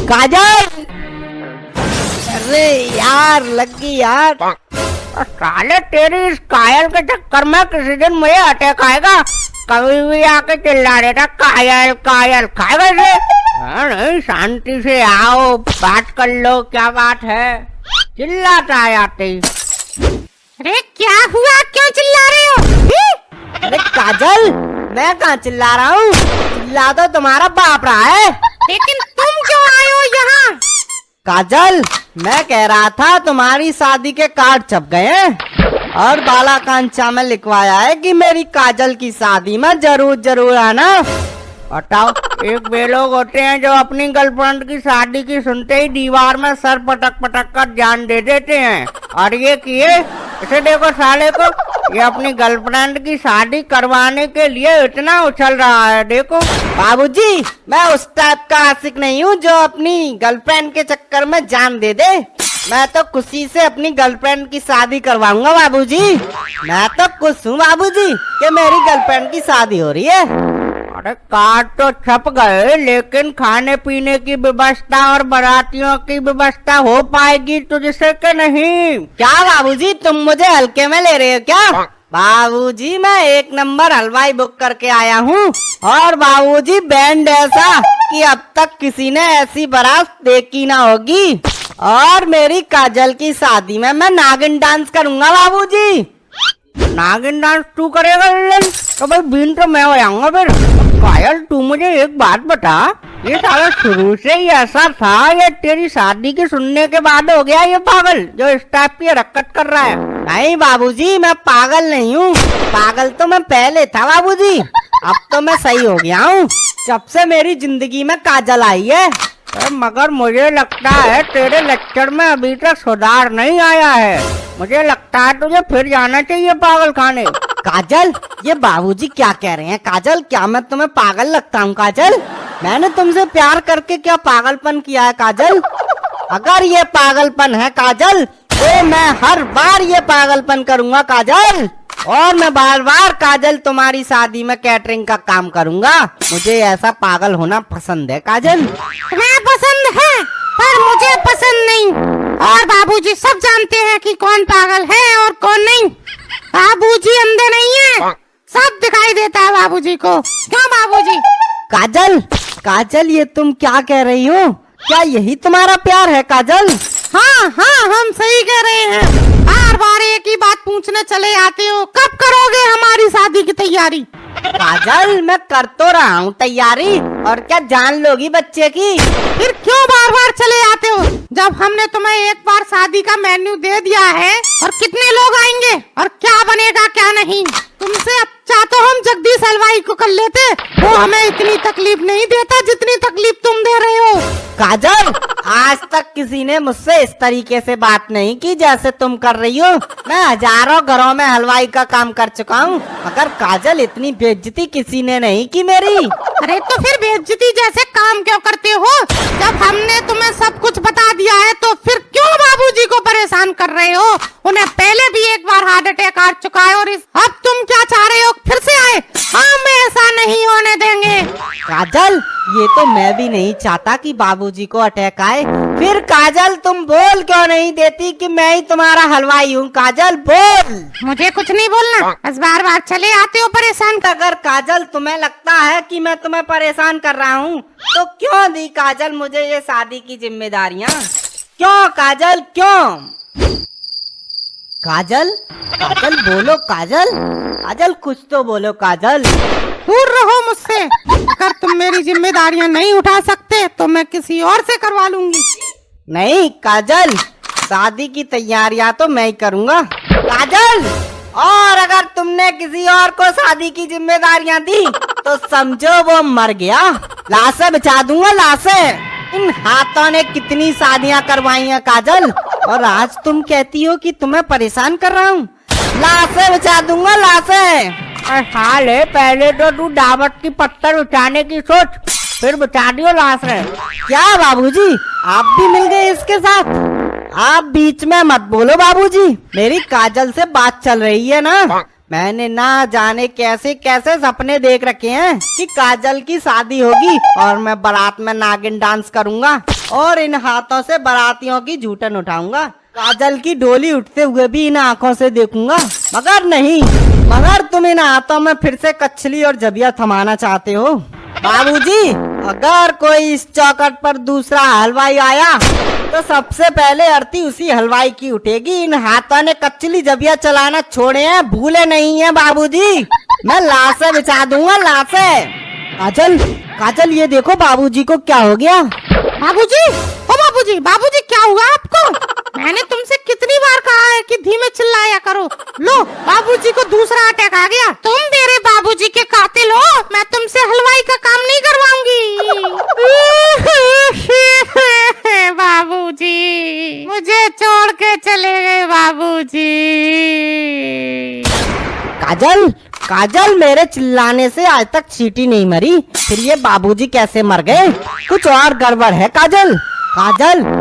काजल, अरे यार लग गई यार। साले तेरी इस कायल के चक्कर में किसी दिन मुझे अटैक आएगा। कभी भी आके चिल्ला देता कायल कायल, खाएगा इसे? नहीं, शांति से आओ, बात कर लो, क्या बात है? चिल्लाता है आते ही। अरे क्या हुआ, क्यों चिल्ला रहे हो? अरे काजल, मैं कहाँ चिल्ला रहा हूँ, चिल्ला तो तुम्हारा बाप रहा है। लेकिन तुम क्यों आए हो यहाँ? काजल, मैं कह रहा था तुम्हारी शादी के कार्ड छप गए हैं और बालाकांचा में लिखवाया है कि मेरी काजल की शादी में जरूर जरूर आना। बताओ, एक वे लोग होते हैं जो अपनी गर्लफ्रेंड की शादी की सुनते ही दीवार में सर पटक पटक कर जान दे देते हैं, और ये किए इसे देखो साले को, ये अपनी गर्लफ्रेंड की शादी करवाने के लिए इतना उछल रहा है। देखो बाबूजी, मैं उस टाइप का आशिक नहीं हूँ जो अपनी गर्लफ्रेंड के चक्कर में जान दे दे। मैं तो खुशी से अपनी गर्लफ्रेंड की शादी करवाऊंगा बाबूजी। मैं तो खुश हूँ बाबूजी कि मेरी गर्लफ्रेंड की शादी हो रही है। अरे कार्ड तो छप गए, लेकिन खाने पीने की व्यवस्था और बारातियों की व्यवस्था हो पाएगी तुझसे के नहीं? क्या बाबूजी, तुम मुझे हल्के में ले रहे हो क्या? बाबूजी, मैं एक नंबर हलवाई बुक करके आया हूँ, और बाबूजी बैंड ऐसा कि अब तक किसी ने ऐसी बारात देखी ना होगी। और मेरी काजल की शादी में मैं नागिन डांस करूंगा बाबूजी। नागिन डांस तू करेगा? तो भाई बीन तो मैं हो जाऊंगा फिर। कायल, तू मुझे एक बात बता, ये साला शुरू से ही ऐसा था या तेरी शादी की सुनने के बाद हो गया ये पागल जो इस टाइप की हरकत कर रहा है? नहीं बाबूजी, मैं पागल नहीं हूँ, पागल तो मैं पहले था बाबूजी, अब तो मैं सही हो गया हूँ जब से मेरी जिंदगी में काजल आई है। मगर मुझे लगता है तेरे लेक्चर में अभी तक सुधार नहीं आया है। मुझे लगता है तुझे फिर जाना चाहिए पागल खाने। काजल, ये बाबूजी क्या कह रहे हैं? काजल, क्या मैं तुम्हें पागल लगता हूँ? काजल, मैंने तुमसे प्यार करके क्या पागलपन किया है काजल? अगर ये पागलपन है काजल, तो मैं हर बार ये पागलपन करूँगा काजल, और मैं बार बार काजल तुम्हारी शादी में कैटरिंग का काम करूँगा। मुझे ऐसा पागल होना पसंद है काजल। तुम्हें पसंद है पर मुझे पसंद नहीं, और बाबूजी सब जानते हैं कि कौन पागल है और कौन नहीं। बाबूजी अंधे नहीं है, सब दिखाई देता है बाबूजी को। क्यों बाबूजी? काजल, काजल, ये तुम क्या कह रही हो? क्या यही तुम्हारा प्यार है काजल? हाँ हाँ, हम सही कह रहे हैं। बार बार एक ही बात पूछने चले आते हो, कब करोगे हमारी शादी की तैयारी? काजल, मैं कर तो रहा हूँ तैयारी, और क्या जान लोगी बच्चे की? फिर क्यों बार बार चले आते हो? जब हमने तुम्हें एक बार शादी का मेन्यू दे दिया है, और कितने लोग आएंगे और क्या बनेगा क्या नहीं, तुमसे अच्छा तो हम जगदीश हलवाई को कर लेते, वो हमें इतनी तकलीफ नहीं देता जितनी तकलीफ तुम दे रहे हो। काजल, आज तक किसी ने मुझसे इस तरीके से बात नहीं की जैसे तुम कर रही हो। मैं हजारों घरों में हलवाई का काम कर चुका हूँ, मगर काजल इतनी बेइज्जती किसी ने नहीं की मेरी। अरे तो फिर बेइज्जती जैसे काम क्यों करते हो? जब हमने तुम्हें सब कुछ बता दिया है तो फिर क्यों बाबूजी को परेशान कर रहे हो? उन्हें पहले भी एक बार हार्ट अटैक आ चुका है, और अब तुम क्या चाह रहे हो फिर से आए? हम ऐसा नहीं होने देंगे। काजल, ये तो मैं भी नहीं चाहता कि बाबूजी को अटैक आए। फिर काजल, तुम बोल क्यों नहीं देती कि मैं ही तुम्हारा हलवाई हूँ? काजल बोल। मुझे कुछ नहीं बोलना, बस बार बार चले आते हो परेशान। अगर काजल तुम्हें लगता है कि मैं तुम्हें परेशान कर रहा हूँ, तो क्यों दी काजल मुझे ये शादी की जिम्मेदारियाँ? क्यों काजल, क्यों? काजल, काजल बोलो काजल, काजल कुछ तो बोलो काजल। दूर रहो मुझसे। अगर तुम मेरी जिम्मेदारियां नहीं उठा सकते तो मैं किसी और से करवा लूंगी। नहीं काजल, शादी की तैयारियां तो मैं ही करूँगा काजल, और अगर तुमने किसी और को शादी की जिम्मेदारियां दी तो समझो वो मर गया। लाशें बिछा दूंगा, लाशें। इन हाथों ने कितनी शादियां करवाई हैं काजल, और आज तुम कहती हो कि तुम्हें परेशान कर रहा हूँ। लाशें बिछा दूंगा, लाशें। हाल है, पहले तो तू दावत की पत्थर उठाने की सोच, फिर बचा दियो लाश रहे। क्या बाबूजी, आप भी मिल गए इसके साथ? आप बीच में मत बोलो बाबूजी, मेरी काजल से बात चल रही है ना। मैंने ना जाने कैसे कैसे सपने देख रखे हैं कि काजल की शादी होगी और मैं बारात में नागिन डांस करूंगा। और इन हाथों से बारातियों की झूठन उठाऊंगा। काजल की डोली उठते हुए भी इन आंखों से देखूंगा। मगर तुम इन हाथों में फिर से कछली और जबिया थमाना चाहते हो। बाबूजी, अगर कोई इस चौखट पर दूसरा हलवाई आया तो सबसे पहले आरती उसी हलवाई की उठेगी। इन हाथों ने कचली जबिया चलाना छोड़े हैं, भूले नहीं है बाबूजी। मैं लाशें बिछा दूंगा, लाशें। काजल ये देखो बाबूजी को क्या हो गया। बाबूजी क्या हुआ आपको? मैंने तुमसे कितनी बार कहा है कि धीमे चिल्लाया करो। लो, बाबूजी को दूसरा अटैक आ गया। तुम मेरे बाबूजी के कातिल हो। मैं तुमसे हलवाई का काम नहीं करवाऊंगी। बाबूजी, मुझे छोड़ के चले गए बाबूजी। काजल, मेरे चिल्लाने से आज तक चींटी नहीं मरी, फिर ये बाबूजी कैसे मर गए? कुछ और गड़बड़ है काजल।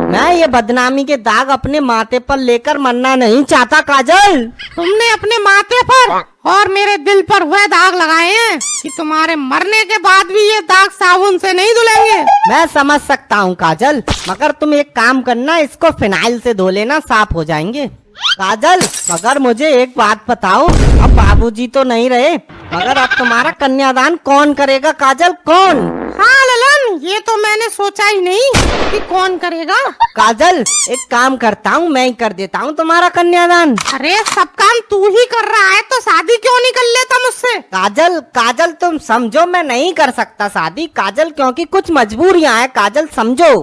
मैं ये बदनामी के दाग अपने माथे पर लेकर मरना नहीं चाहता काजल। तुमने अपने माथे पर और मेरे दिल पर वह दाग लगाए हैं कि तुम्हारे मरने के बाद भी ये दाग साबुन से नहीं धुलेंगे। मैं समझ सकता हूँ काजल, मगर तुम एक काम करना, इसको फिनाइल से धो लेना, साफ हो जाएंगे। काजल, मगर मुझे एक बात बताओ, अब बाबूजी तो नहीं रहे, मगर अब तुम्हारा कन्यादान कौन करेगा काजल, कौन? हाँ ललन, ये तो मैंने सोचा ही नहीं कि कौन करेगा। काजल, एक काम करता हूँ, मैं ही कर देता हूँ तुम्हारा कन्यादान। अरे सब काम तू ही कर रहा है तो शादी क्यों नहीं कर लेता मुझसे? काजल तुम समझो, मैं नहीं कर सकता शादी काजल, क्योंकि कुछ मजबूरियाँ हैं काजल, समझो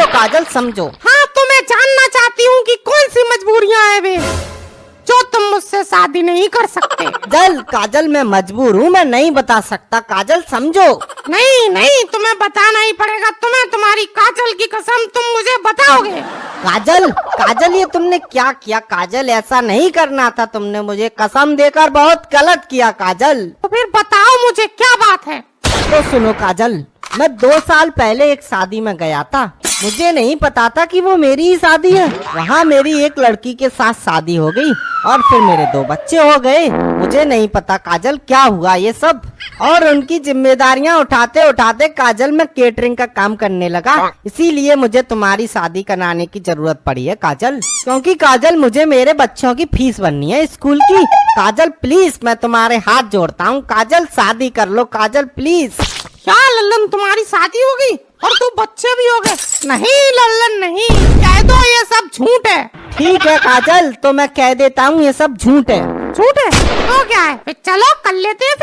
काजल, समझो। हाँ, तो मैं जानना चाहती हूँ कि कौन सी मजबूरियाँ हैं वे जो तुम मुझसे शादी नहीं कर सकते। काजल मैं मजबूर हूँ, मैं नहीं बता सकता काजल, समझो। नहीं, तुम्हें बताना ही पड़ेगा। तुम्हें तुम्हारी काजल की कसम, तुम मुझे बताओगे। काजल ये तुमने क्या किया काजल? ऐसा नहीं करना था, तुमने मुझे कसम देकर बहुत गलत किया काजल। तो फिर बताओ मुझे क्या बात है। तो सुनो काजल, मैं 2 साल पहले एक शादी में गया था। मुझे नहीं पता था कि वो मेरी ही शादी है। वहाँ मेरी एक लड़की के साथ शादी हो गई और फिर मेरे 2 बच्चे हो गए। मुझे नहीं पता काजल क्या हुआ ये सब, और उनकी जिम्मेदारियाँ उठाते उठाते काजल मैं केटरिंग का काम करने लगा। इसीलिए मुझे तुम्हारी शादी कराने की जरूरत पड़ी है काजल, क्योंकि काजल मुझे मेरे बच्चों की फीस भरनी है स्कूल की। काजल प्लीज, मैं तुम्हारे हाथ जोड़ता हूँ काजल, शादी कर लो काजल प्लीज। क्या लल्लन, तुम्हारी शादी हो गई और 2 बच्चे भी हो गए? नहीं लल्लन नहीं, कह दो ये सब झूठ है। ठीक है काजल, तो मैं कह देता हूँ ये सब झूठ है। तो क्या है, फिर चलो कर लेते हैं।